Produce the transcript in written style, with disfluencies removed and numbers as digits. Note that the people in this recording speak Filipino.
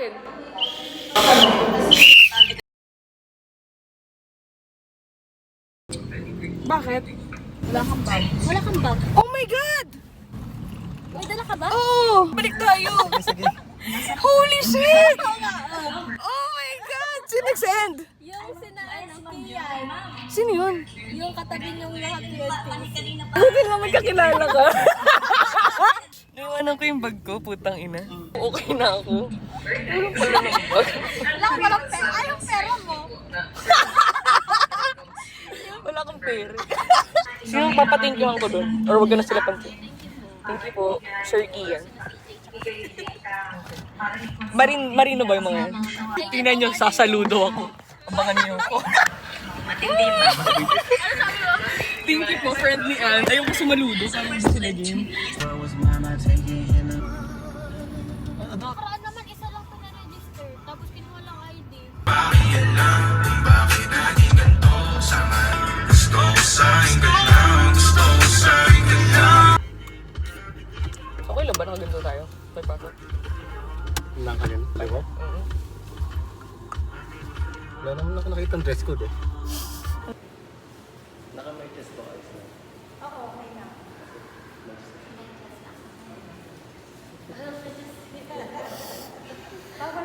akin. Bakit? Wala kang bag. Wala kang bag. Oh my God! May dala ka ba? Oh! Balik tayo! Holy shit! Oh my God! Sino nag-send? Yung Kian. Sino yun? Yung katabi niyong lahat PNP. Buti naman kakilala ka. Nawanan ko yung bag ko, putang ina. Okay na ako. Walang pala ng bag. Wala ka palang pera. Ay, yung pera mo. Wala akong pera. Sino papatingkihan ko doon? Or wag na sila pansin? Thank you po, Sir Ian. Marino ba yung mga yan? Tingnan nyo, sasaludo ako. Abangan niyo ako. Matindi ba? Thank you po, friend ni Ann. Ayaw ko sumaludo. Sabi ko sila din. Paraan naman, isa lang ito na-register. Tapos kinuha lang ID. Okay lang ba? Nakaganto tayo? May pasok? Lang ka yun? Tayo? Wala naman ako nakita ang dress code eh. Naka-may dress ko ayos na. Oo, okay na. Bawal